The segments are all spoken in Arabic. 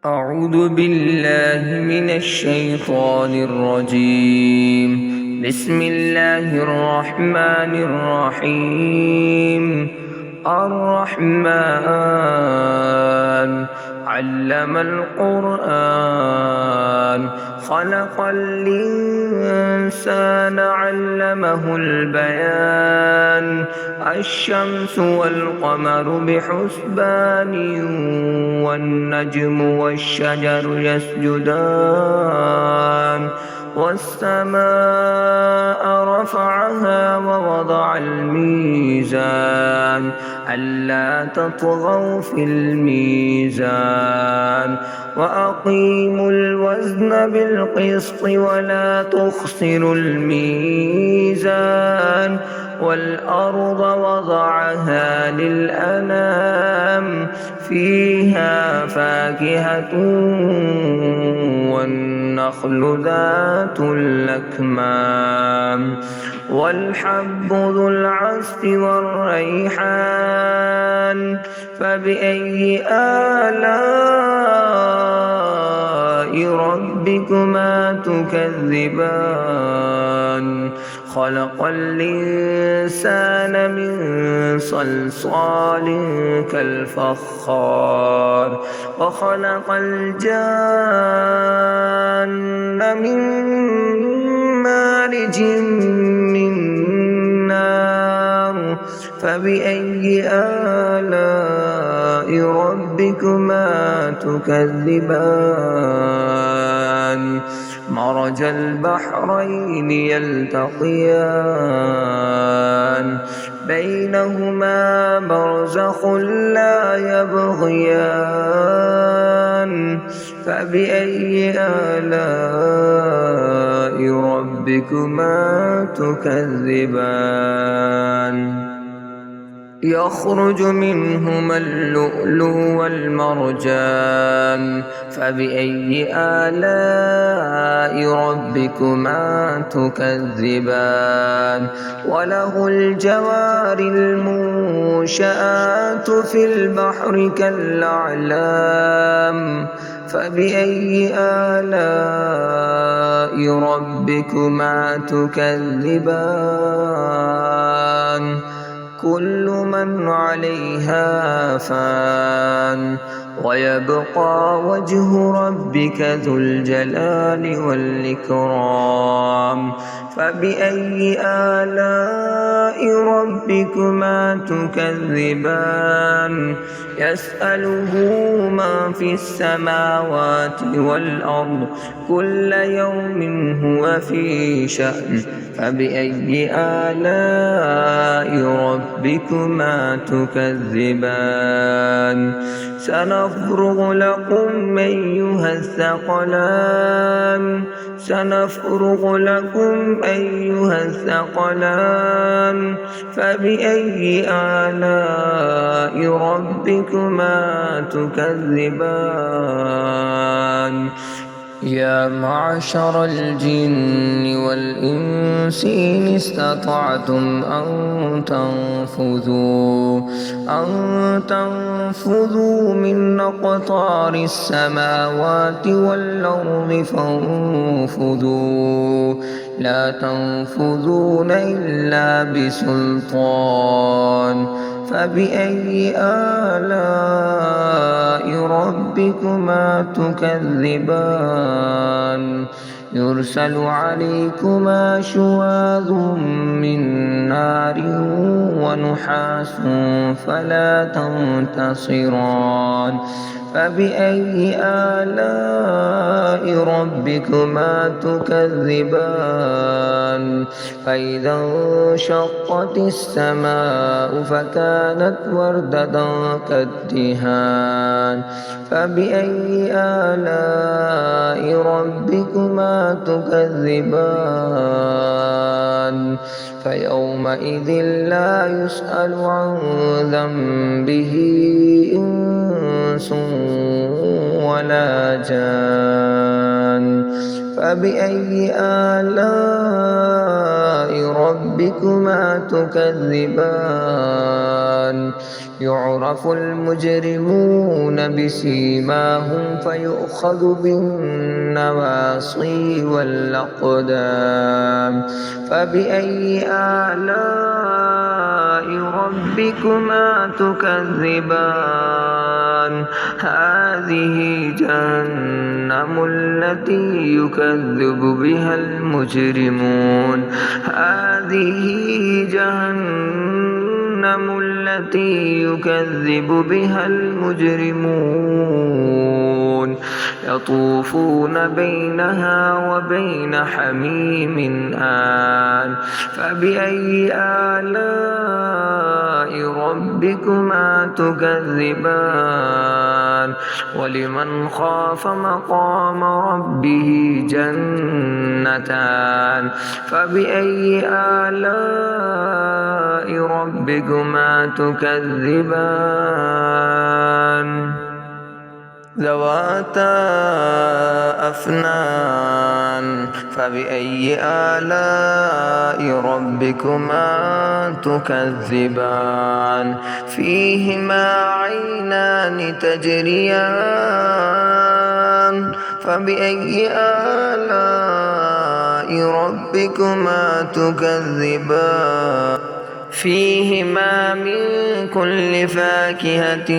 أعوذ بالله من الشيطان الرجيم. بسم الله الرحمن الرحيم. الرحمن علم القرآن، خلق الإنسان علمه البيان. الشمس والقمر بحسبان، والنجم والشجر يسجدان. والسماء رفعها ووضع الميزان، ألا تطغوا في الميزان. وأقيموا الوزن بالقسط ولا تخسروا الميزان. والأرض وضعها للأنام، فيها فاكهة والنخل ذات الأكمام، والحب ذو العصف والريحان. فبأي آلاء ربكما تكذبان؟ خلق الإنسان من صلصال كالفخار، وخلق الجان من مارج من نار. فبأي آلاء ربكما تكذبان؟ مرج البحرين يلتقيان، بينهما برزخ لا يبغيان. فبأي آلاء ربكما تكذبان؟ يخرج منهما اللؤلؤ والمرجان. فبأي آلاء ربكما تكذبان؟ وله الجوار المنشآت في البحر كالأعلام. فبأي آلاء ربكما تكذبان؟ كل من عليها فان، ويبقى وجه ربك ذو الجلال والإكرام. فبأي آلاء ربكما تكذبان؟ يسأله من في السماوات والأرض، كل يوم هو في شأن. فبأي آلاء ربكما تكذبان؟ سنفرغ لكم أيها الثقلان. سنفرغ لكم أيها الثقلان. فبأي آلاء ربكما تكذبان؟ يا معشر الجن والإنس إن استطعتم أن تنفذوا من أقطار السماوات والأرض فانفذوا، لا تنفذون إلا بسلطان. فبأي آلاء ربكما تكذبان؟ يرسل عليكما شواظ من نار ونحاس فلا تنتصران. فبأي آلاء ربكما تكذبان؟ فإذا انشقت السماء فكانت وردة كالدهان. فبأي آلاء ربكما تكذبان؟ فيومئذ لا يسأل عن ذنبه إنس ولا جان. فبأي آلاء ربكما تكذبان يعرف المجرمون بسيماهم فيؤخذ بالنواصي والأقدام فبأي آلاء ربكما تكذبان هذه جهنم التي يكذب بها المجرمون هذه جهنم التي يكذب بها المجرمون يطوفون بينها وبين حميم آن فبأي آلاء ربكما تكذبان ولمن خاف مقام ربه جنتان فبأي آلاء ربكما تكذبان ذواتا أفنان فبأي آلاء ربكما تكذبان فيهما عينان تجريان فبأي آلاء ربكما تكذبان فيهما من كل فاكهة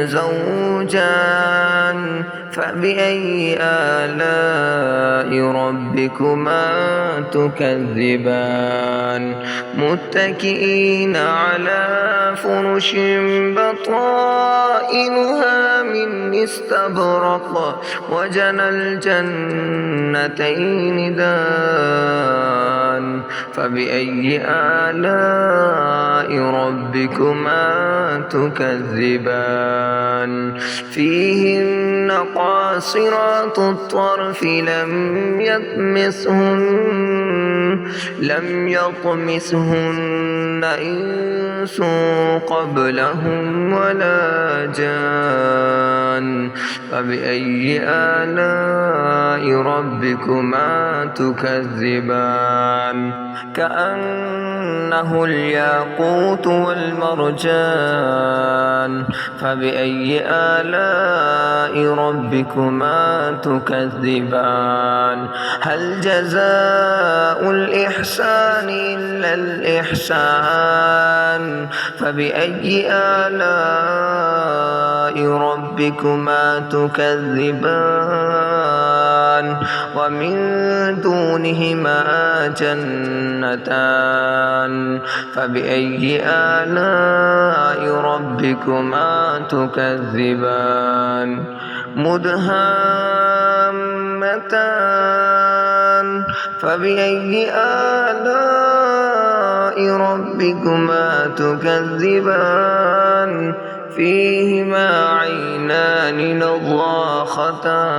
زوجان فبأي آلاء ربكما تكذبان متكئين على فرش بطائنها من استبرق وجنى الجنتين دان فبأي آلاء ربكما تكذبان فيهن قاصرات الطرف لم يطمثهن إنس قبلهم ولا جان فبأي آلاء ربكما تكذبان كأنه الياقوت والمرجان فبأي آلاء ربكما تكذبان هل جزاء الإحسان إلا الإحسان فبأي آلاء ربكما تكذبان ومن دونهما جنتان فبأي آلاء ربكما تكذبان مدهامتان فبأي آلاء ربكما تكذبان فيهما عينان نضاختان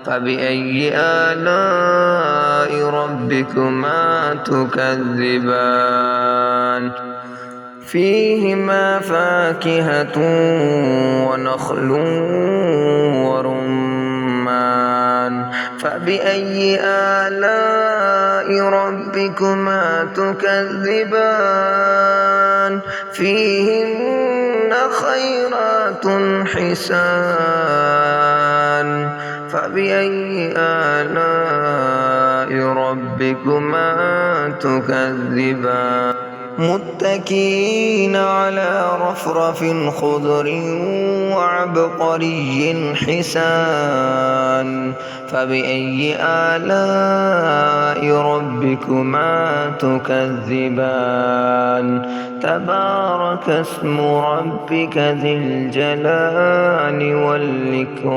فبأي آلاء ربكما تكذبان فيهما فاكهة ونخل ورمان فبأي آلاء ربكما تكذبان فيهن خيرات حسان فبأي آلاء ربكما تكذبان متكئين على رفرف خضر وعبقري حسان فبأي آلاء ربكما تكذبان تبارك اسم ربك ذي الجلال والإكرام